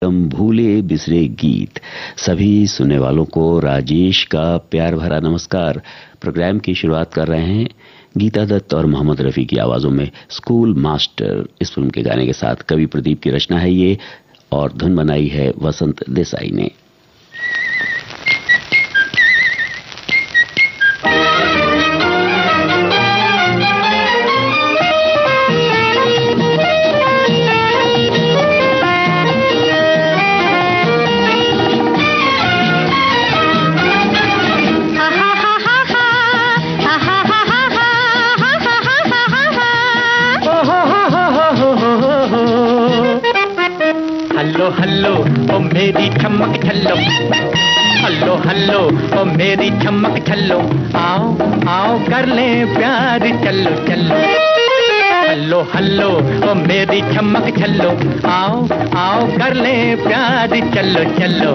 हम भूले बिसरे गीत। सभी सुनने वालों को राजेश का प्यार भरा नमस्कार। प्रोग्राम की शुरुआत कर रहे हैं गीता दत्त और मोहम्मद रफी की आवाजों में स्कूल मास्टर इस फिल्म के गाने के साथ। कवि प्रदीप की रचना है ये और धुन बनाई है वसंत देसाई ने। हल्लो हल्लो ओ मेरी चमक छल्लो, हल्लो हल्लो ओ मेरी चमक छल्लो, आओ आओ कर ले प्यार चलो चलो। हल्लो हल्लो ओ मेरी चमक छल्लो, आओ आओ कर ले प्यार चलो चलो।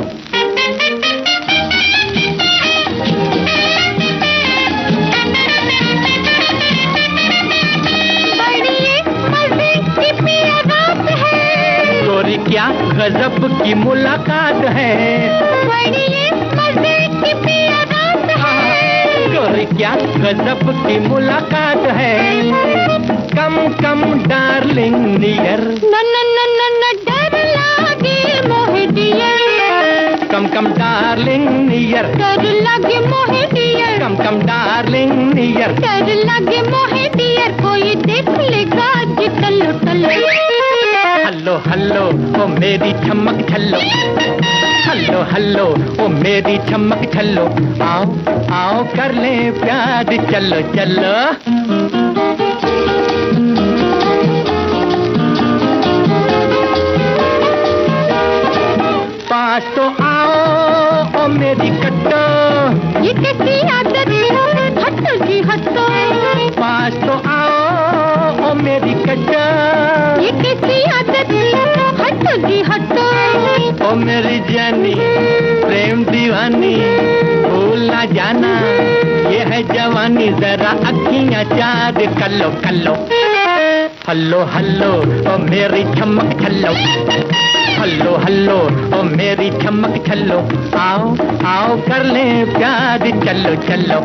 क्या गजब की मुलाकात है, गोरी क्या गजब की मुलाकात है। कम कम डार्लिंग नियर, न न न न न डर लागे मोहे डियर। कम कम डार्लिंग नियर, डर लागे मोहे डियर। कम कम डार्लिंग नियर, डर लागे मोहे डियर। कोई देख लेगा जी टल्लो टल्लो। हल्लो हल्लो ओ मेरी चमक छल्लो, हल्लो हल्लो ओ मेरी चमक छल्लो, आओ आओ कर ले प्यार चलो चलो। पास तो आओ ओ मेरी कट्टो, ये कैसी आदत हटो जी हटो। पास तो आओ ओ मेरी कट्टो, ये कैसी आदत हटो जी हटो। ओ मेरी जानी प्रेम दीवानी भूल ना जाना, ये है जवानी जरा अखियां चार कल्लो कल्लो। हल्लो हल्लो ओ मेरी चमक छल्लो, हल्लो हल्लो ओ मेरी चमक छल्लो, आओ आओ कर ले प्यार चलो चलो।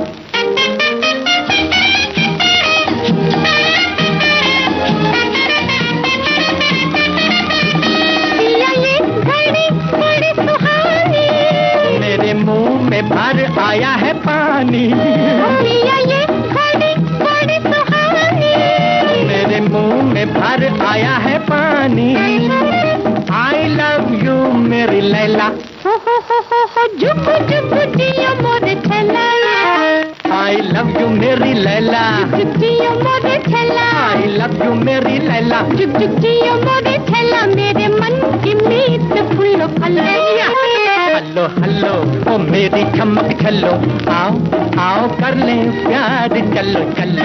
मेरे मुंह में भर आया है पानी, ये घड़ी बड़ी सुहानी। मेरे मुंह में भर आया है पानी। आई लव यू मेरी लैला, जुग जुग जियो मोरे छेला। आई लव यू मेरी लैला, जुग जियो मोरे छेला। आई लव यू मेरी लैला, जुग जुग जियो मोरे छेला। मेरे मन की मीत फूलो फलो। हल्लो हल्लो ओ मेरी चमक छल्लो, आओ आओ कर ले प्यार चलो चलो।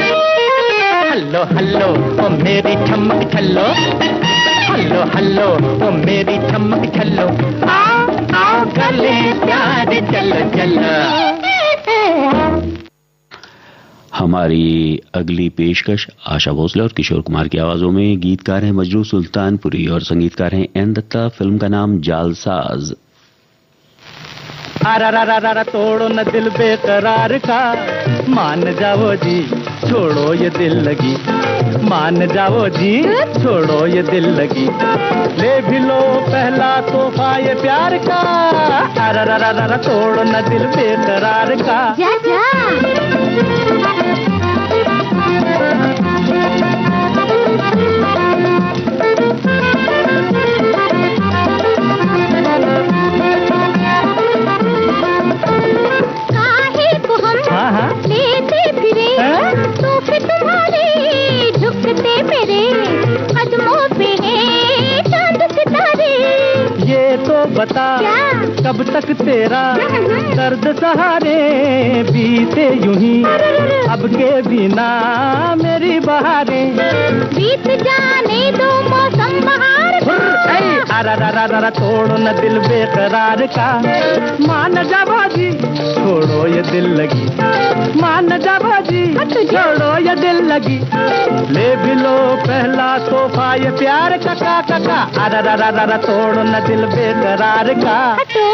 हल्लो हल्लो ओ मेरी चमक छल्लो, हल्लो हल्लो ओ मेरी चमक छल्लो, आओ आओ कर ले प्यार चलो चलो। हमारी अगली पेशकश आशा भोसले और किशोर कुमार की आवाजों में। गीतकार हैं मजरू सुल्तानपुरी और संगीतकार हैं एन दत्ता। फिल्म का नाम जालसाज। अरा तोड़ो न दिल बेकरार का, मान जाओ जी छोड़ो ये दिल लगी। मान जाओ जी छोड़ो ये दिल लगी। ले भी लो पहला तोहफा ये प्यार का। अरा तोड़ो न दिल बेकरार का। जा जा। लेते फिरे तो फिर तुम्हारे झुकते मेरे कदमों पे है चांद सितारे। ये तो बता क्या? कब तक तेरा दर्द सहारे बीते यूं ही अब के बिना मेरी बहारें बीत जाने दो मौसम बहार का। अरा तोड़ो न दिल बेकरार का मान जा बाजी छोड़ो ये दिल लगी मान जा बाजी छोड़ो ये दिल लगी ले भी लो पहला तोहफा ये प्यार का काका अरा तोड़ो न दिल बेकरार का हटो।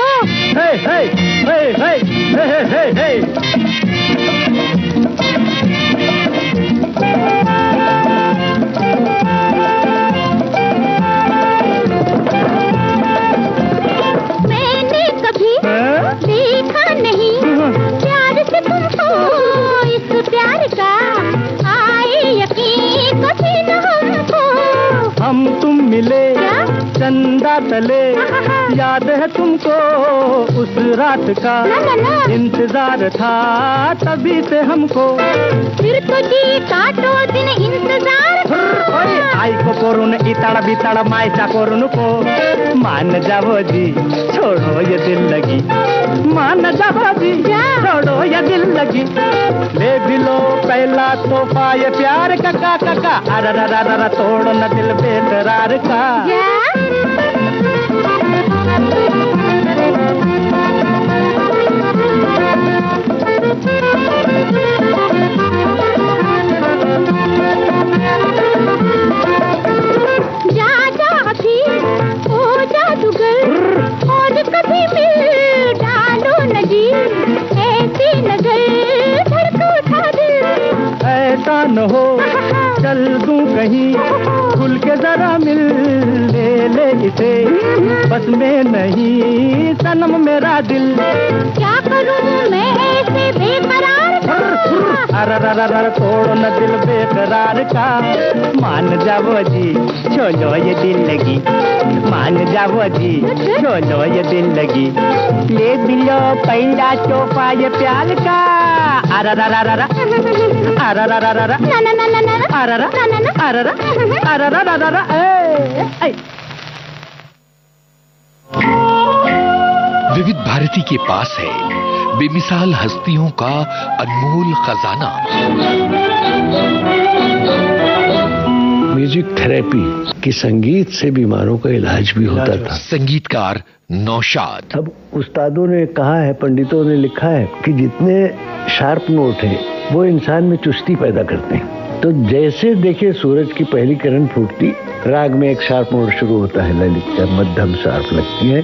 हे हे हे हे हे हे हे देखा नहीं प्यार से तुमको इस प्यार का आए यकीन कभी न हमको। हम तुम मिले क्या? चंदा तले याद है तुमको उस रात का ना। इंतजार था तभी से हमको फिर तो जी काटो दिन इंतजार का। आई को कोरुन इताड़ा बिताड़ा मायचा कोरुन को मान जाओ जी छोड़ो ये दिल लगी मान जाओ जी छोड़ो ये दिल लगी ले भी लो पहला तोहफा ये प्यार का काका अरा तोड़ो न दिल बेकरार का। ऐसा न हो चल दूं कहीं खुल के जरा मिल ले इसे बस में नहीं सनम मेरा दिल क्या करूं मैं ऐसे बेकरार का। अरा तोड़ो न दिल बेकरार का मान जाओ जी छोड़ो ये दिल लगी मान जाओ जी छोड़ो ये दिल लगी ले बिलो पहला तोहफा ये प्यार का अरा विविध भारती के पास है बेमिसाल हस्तियों का अनमोल खजाना। म्यूजिक थेरेपी कि संगीत से बीमारों का इलाज भी होता था। संगीतकार नौशाद। अब उस्तादों ने कहा है, पंडितों ने लिखा है कि जितने शार्प नोट हैं वो इंसान में चुस्ती पैदा करते हैं। तो जैसे देखिए सूरज की पहली किरण फूटती, राग में एक शार्प नोट शुरू होता है, ललित का मध्यम शार्प लगती है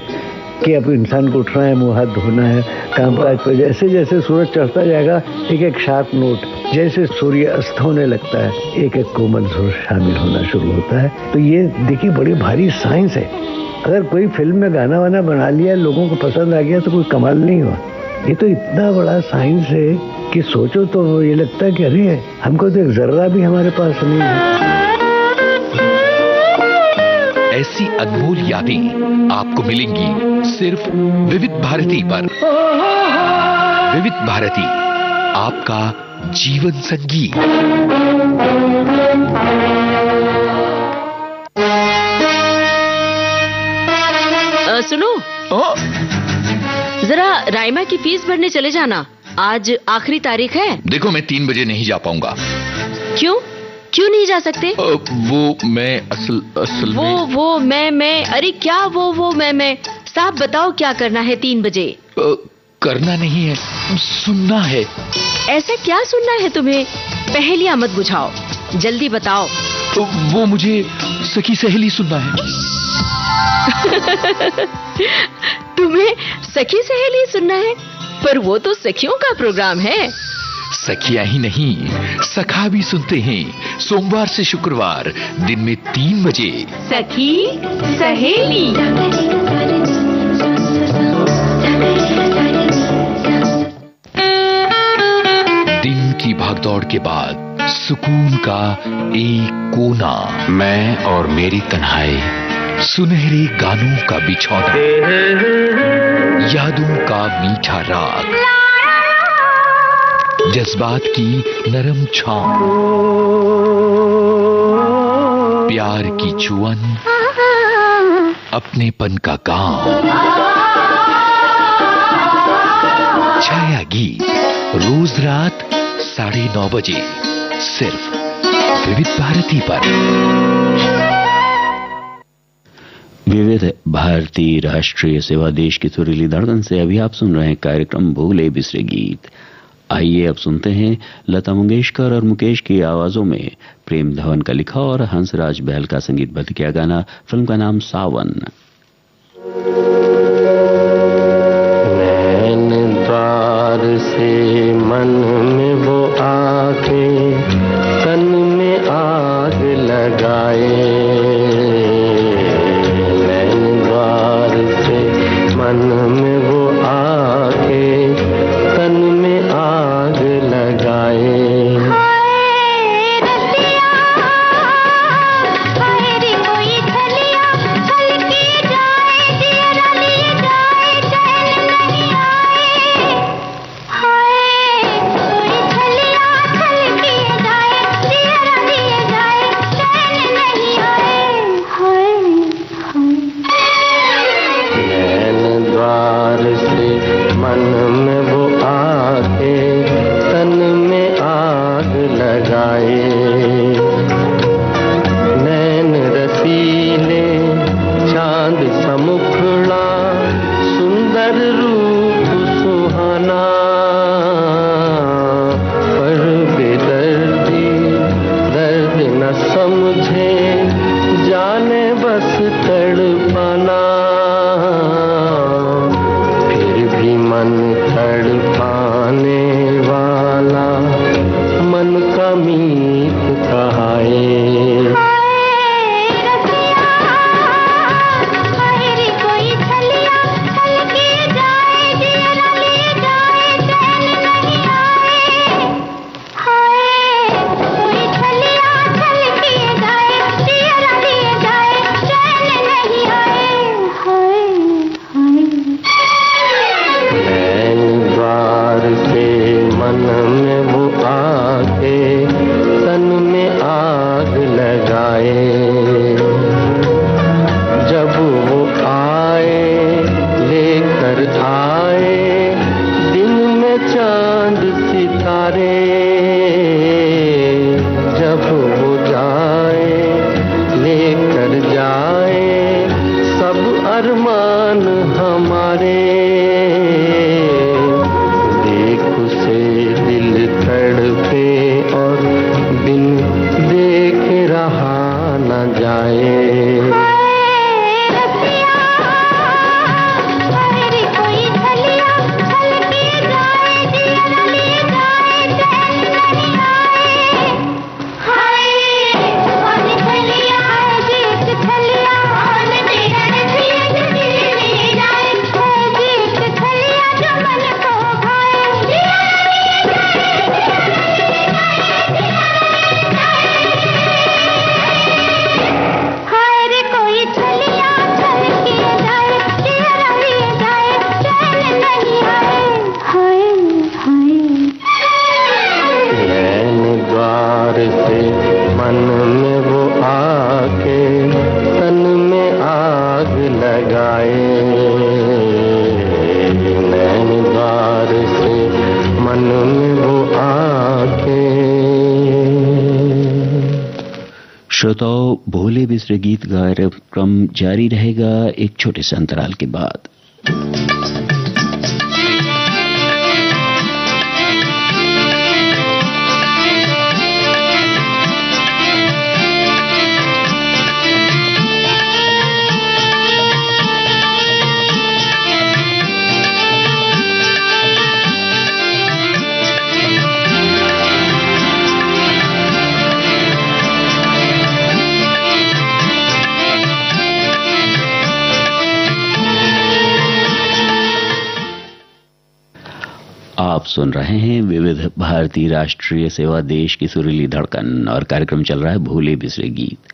कि अब इंसान को उठना है, मुंह हाथ धोना है, कामकाज पर। जैसे जैसे सूरज चढ़ता जाएगा एक एक शार्प नोट, जैसे सूर्य अस्त होने लगता है एक एक कोमल सुर शामिल होना शुरू होता है। तो ये देखिए बड़ी भारी साइंस है। अगर कोई फिल्म में गाना वाना बना लिया, लोगों को पसंद आ गया तो कोई कमाल नहीं हुआ। ये तो इतना बड़ा साइंस है कि सोचो तो ये लगता है कि अरे हमको तो एक जर्रा भी हमारे पास नहीं है। ऐसी अनमोल यादें आपको मिलेंगी सिर्फ विविध भारती पर। विविध भारती, आपका जीवन संगीत। सुनो, जरा राइमा की फीस भरने चले जाना, आज आखिरी तारीख है। देखो मैं 3 बजे नहीं जा पाऊंगा। क्यों क्यों नहीं जा सकते? वो मैं असल में... वो मैं अरे क्या वो मैं साहब बताओ क्या करना है 3 बजे? करना नहीं है, सुनना है। ऐसा क्या सुनना है तुम्हें? पहेलियां मत बुझाओ, जल्दी बताओ। वो मुझे सखी सहेली सुनना है। तुम्हें सखी सहेली सुनना है? पर वो तो सखियों का प्रोग्राम है। सखियां ही नहीं, सखा भी सुनते हैं सोमवार से शुक्रवार दिन में 3 बजे। सखी सहेली। दिन की भागदौड़ के बाद सुकून का एक कोना, मैं और मेरी तन्हाई, सुनहरे गानों का बिछौना, यादों का मीठा राग, जज्बात की नरम छांव, प्यार की चुअन, अपनेपन का काम। छाया गीत रोज रात 9:30 बजे सिर्फ विविध भारती पर। विविध भारती राष्ट्रीय सेवा देश की सुरीली धड़कन से अभी आप सुन रहे हैं कार्यक्रम भूले बिसरे गीत। आइए अब सुनते हैं लता मंगेशकर और मुकेश की आवाजों में प्रेम धवन का लिखा और हंसराज बहल का संगीतबद्ध किया गाना। फिल्म का नाम सावन। नैन द्वार से मन में वो आके तन में आग लगाए। नैन द्वार से मन में वो आके तन में आग लगाए। श्रोताओं, भोले बिसरे गीत कार्यक्रम जारी रहेगा एक छोटे से अंतराल के बाद। आप सुन रहे हैं विविध भारती राष्ट्रीय सेवा देश की सुरीली धड़कन और कार्यक्रम चल रहा है भूले बिसरे गीत।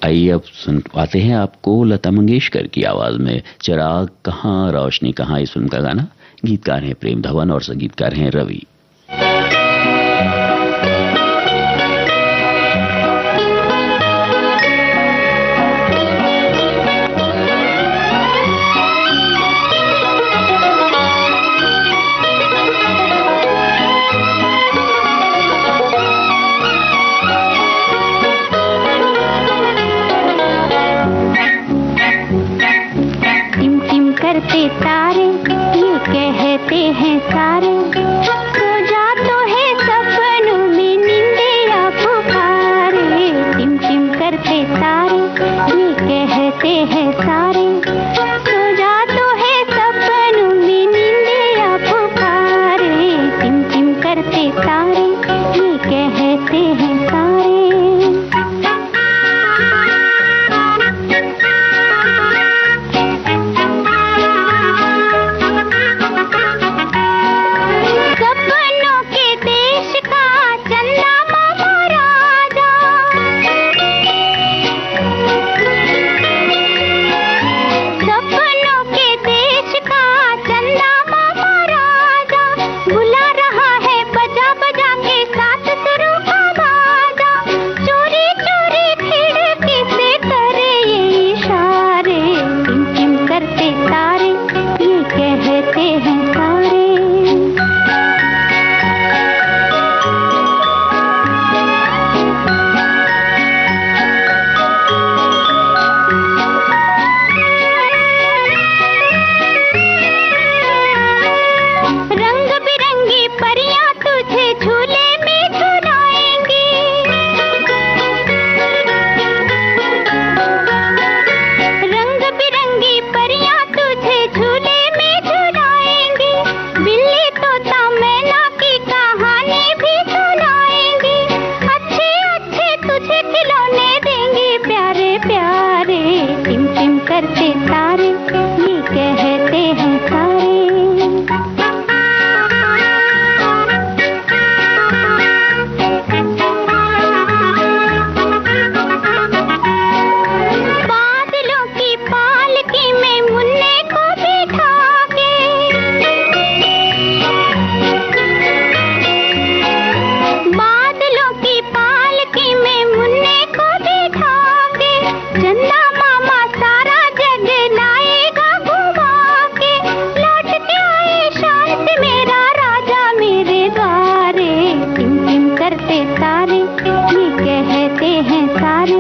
आइए अब सुन पाते हैं आपको लता मंगेशकर की आवाज में चिराग कहाँ रोशनी कहाँ, इस फिल्म का गाना। गीतकार हैं प्रेम धवन और संगीतकार हैं रवि। करते तारे, ये कहते हैं सारे, सो जा तो है सपनों में निंदिया पुकारे। टिम टिम करते तारे, ये कहते हैं सारे, सो जा तो है सपनों में निंदिया पुकारे। टिम टिम करते तारे, ये कहते हैं सारे। सपनों के देश का चंदा मामा राजा, सपनों के देश का चंदा मामा राजा, बुला रहा है बजा बजा के साथ सुरों का बाजा। चोरी चोरी खिड़की से करे ये इशारे, टिम टिम करते तारे, ये कहते हैं सारे। रंग बिरंगी परियां तुझे झूले में झुलाएंगी, रंग बिरंगी परियां तुझे झूले में झुलाएंगी। बिल्ली तोता मैना की कहानी भी सुनाएंगी, अच्छे अच्छे तुझे खिलौने देंगी प्यारे प्यारे। टिम टिम करते तारे, ये कहते हैं सारे। बादलों की पालकी में मुन्ने को बिठा के, बादलों की पालकी में मुन्ने को बिठा के, चंदा मामा सारा जग लाएगा घुमा के। लौट के आए शान से मेरा राजा मेरे द्वारे। टिम टिम करते तारे, ये कहते हैं सारे,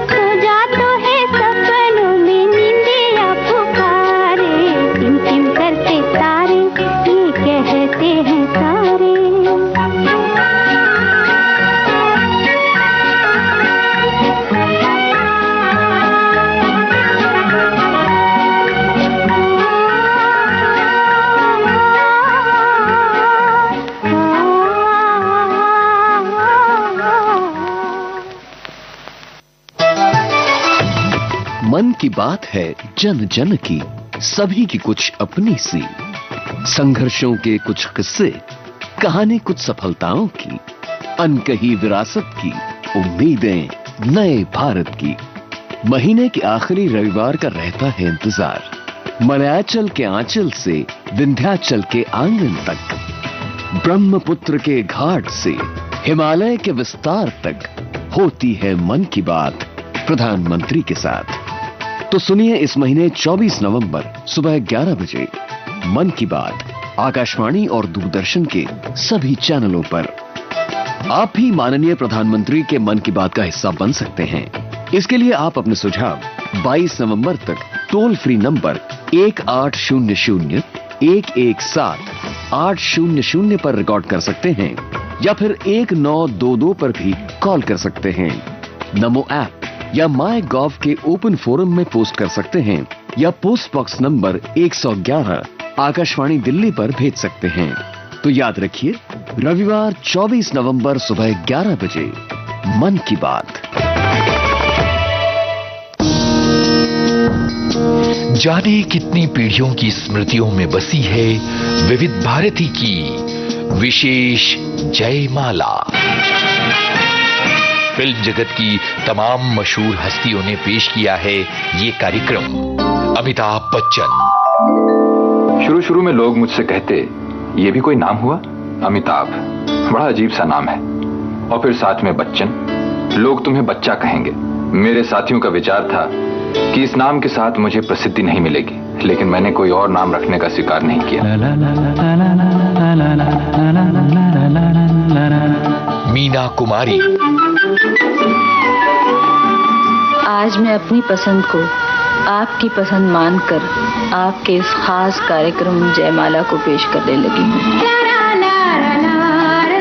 सो जा तो है सपनों में निंदिया पुकारे। टिम टिम करते तारे, ये कहते हैं सारे। मन की बात है जन जन की, सभी की कुछ अपनी सी, संघर्षों के कुछ किस्से, कहानी कुछ सफलताओं की, अनकही विरासत की, उम्मीदें नए भारत की। महीने के आखिरी रविवार का रहता है इंतजार, मलयाचल के आंचल से विंध्याचल के आंगन तक, ब्रह्मपुत्र के घाट से हिमालय के विस्तार तक होती है मन की बात प्रधानमंत्री के साथ। तो सुनिए इस महीने 24 नवंबर सुबह 11 बजे मन की बात आकाशवाणी और दूरदर्शन के सभी चैनलों पर। आप भी माननीय प्रधानमंत्री के मन की बात का हिस्सा बन सकते हैं। इसके लिए आप अपने सुझाव 22 नवंबर तक टोल फ्री नंबर 1800-117-800 पर रिकॉर्ड कर सकते हैं या फिर 1922 पर भी कॉल कर सकते हैं। नमो ऐप या माई गॉव के ओपन फोरम में पोस्ट कर सकते हैं या post box number 111 Akashvani Delhi पर भेज सकते हैं। तो याद रखिए, रविवार 24 नवंबर सुबह 11 बजे मन की बात। जाने कितनी पीढ़ियों की स्मृतियों में बसी है विविध भारती की विशेष जयमाला। फिल्म जगत की तमाम मशहूर हस्तियों ने पेश किया है ये कार्यक्रम। अमिताभ बच्चन। शुरू में लोग मुझसे कहते, ये भी कोई नाम हुआ? अमिताभ, बड़ा अजीब सा नाम है। और फिर साथ में बच्चन, लोग तुम्हें बच्चा कहेंगे। मेरे साथियों का विचार था कि इस नाम के साथ मुझे प्रसिद्धि नहीं मिलेगी, लेकिन मैंने कोई और नाम रखने का स्वीकार नहीं किया। मीना कुमारी। आज मैं अपनी पसंद को आपकी पसंद मानकर आपके इस खास कार्यक्रम जयमाला को पेश करने लगी हूँ।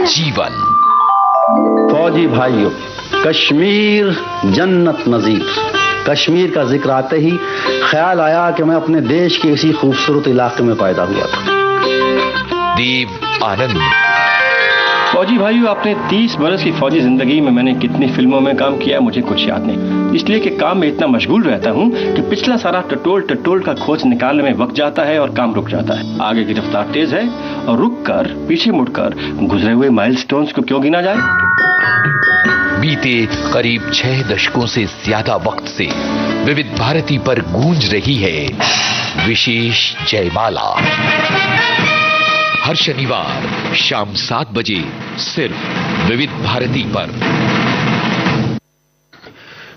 जीवन। फौजी भाइयों, कश्मीर जन्नत नजीर। कश्मीर का जिक्र आते ही ख्याल आया कि मैं अपने देश के इसी खूबसूरत इलाके में पैदा हुआ था। देव आनंद। फौजी भाइयों, आपने 30 बरस की फौजी जिंदगी में मैंने कितनी फिल्मों में काम किया मुझे कुछ याद नहीं, इसलिए कि काम में इतना मशगूल रहता हूँ कि पिछला सारा टटोल का खोज निकालने में वक्त जाता है और काम रुक जाता है। आगे की रफ्तार तेज है और रुक कर पीछे मुड़कर गुजरे हुए माइलस्टोन्स को क्यों गिना जाए। बीते करीब 6 दशकों से ज्यादा वक्त से विविध भारती पर गूंज रही है विशेष जयमाला। हर शनिवार शाम 7 बजे सिर्फ विविध भारती पर।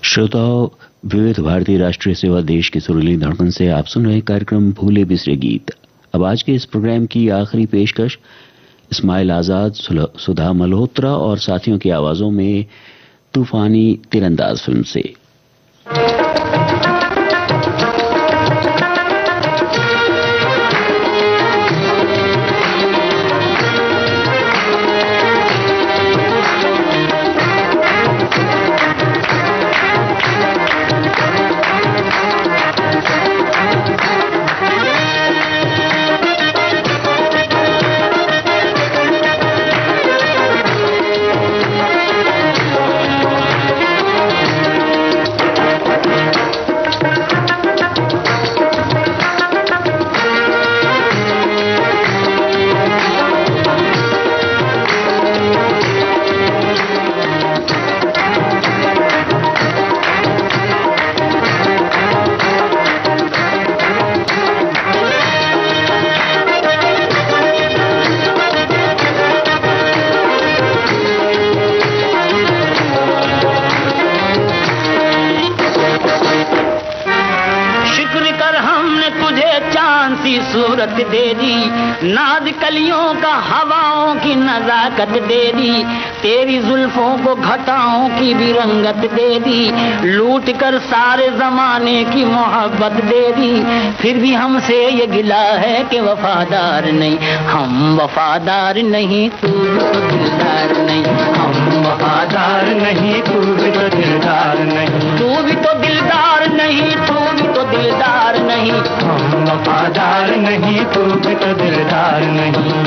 श्रोताओं, विविध भारती राष्ट्रीय सेवा देश की सुरीली धड़कन से आप सुन रहे कार्यक्रम भूले बिसरे गीत। अब आज के इस प्रोग्राम की आखिरी पेशकश इस्माइल आजाद, सुधा मल्होत्रा और साथियों की आवाजों में तूफानी तीरंदाज फिल्म से। सूरत दे दी, नाज कलियों का हवाओं की नजाकत दे दी, तेरी जुल्फों को घटाओं की भी रंगत दे दी, लूट कर सारे जमाने की मोहब्बत दे दी। फिर भी हमसे ये गिला है कि वफादार नहीं, हम वफादार नहीं, तू भी तो दिलदार नहीं, हम वफादार नहीं, तू भी तो दिलदार नहीं, तू भी तो दिलदार नहीं, तू भी तो दिलदार नहीं, हम वफादार नहीं, तू भी तो दिलदार नहीं।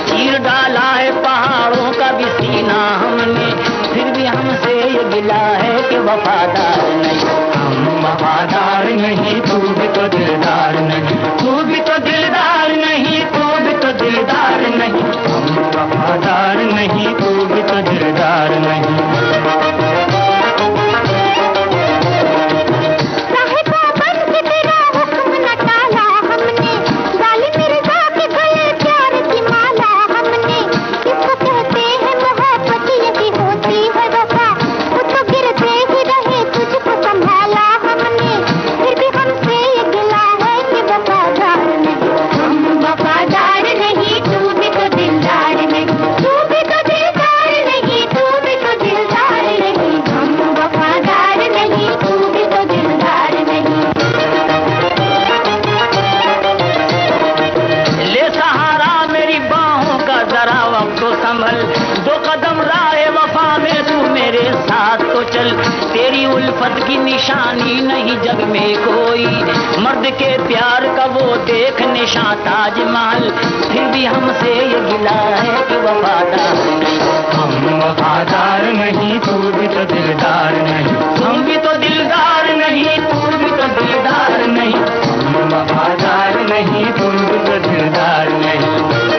चीर डाला है पहाड़ों का भी सीना हमने, फिर भी हमसे ये गिला है कि वफादार नहीं, हम वफादार नहीं, तू भी तो दिलदार नहीं, तू भी तो दिलदार नहीं, तू भी तो दिलदार नहीं, हम वफादार नहीं, तू भी तो दिलदार नहीं। तू भी तो संभल, 2 कदम राह वफा में तू मेरे साथ तो चल। तेरी उल्फत की निशानी नहीं जग में कोई, मर्द के प्यार का वो देख निशान ताजमहल। फिर भी हमसे ये गिला है कि वफादार नहीं, हम वफादार नहीं, तू भी तो दिलदार नहीं, हम भी तो दिलदार नहीं, तू भी तो दिलदार नहीं, हम वफादार नहीं, तू भी तो दिलदार नहीं।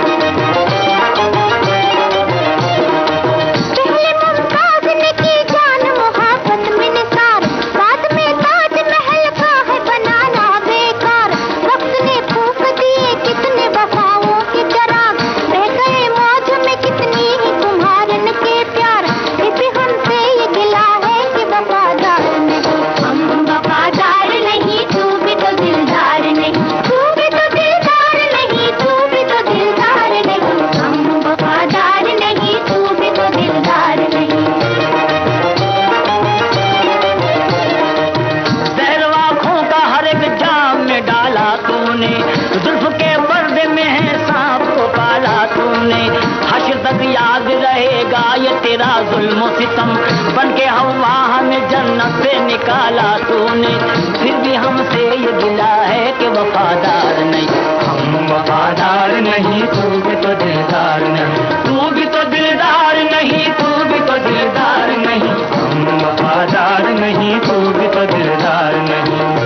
याद रहेगा ये तेरा जुल्म सितम, बन के हवा हमें जन्नत से निकाला तूने। फिर भी हमसे ये गिला है कि वफादार नहीं, हम वफादार नहीं, तू भी तो दिलदार नहीं, तू भी तो दिलदार नहीं, तू भी तो दिलदार नहीं, हम वफादार नहीं, तू भी तो दिलदार नहीं।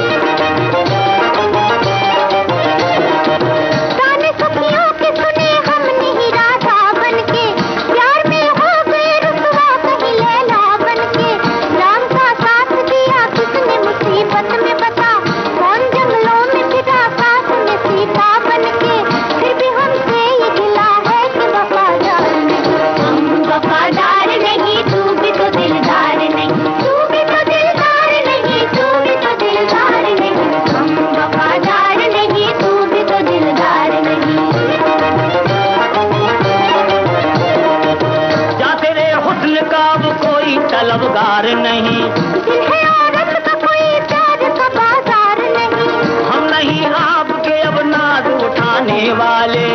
तलबगार नहीं, दिल है औरत का कोई प्यार का बाजार नहीं, हम नहीं आपके अब नाज उठाने वाले,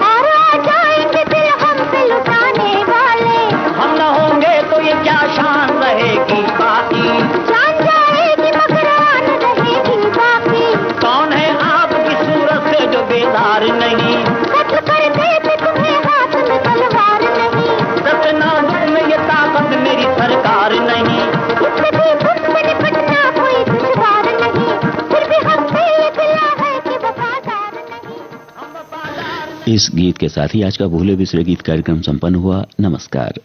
और आ जाएंगे दिल हमसे लुटाने वाले। हम न होंगे तो ये क्या शान रहेगी बाकी, जान जाएगी मगर आन रहेगी बाकी। कौन है आपकी सूरत से जो बेदार नहीं, कत्ल कर देते तुम्हें हाथ में तलवार नहीं, सतनाजुक में ये ताकत मेरी सरकार नहीं, इससे भी मुझसे निपटना कोई दुश्वार नहीं। फिर भी हमसे ये गिला है कि वफादार नहीं, हम वफादार नहीं। इस गीत के साथ ही आज का भूले बिसरे गीत कार्यक्रम संपन्न हुआ। नमस्कार।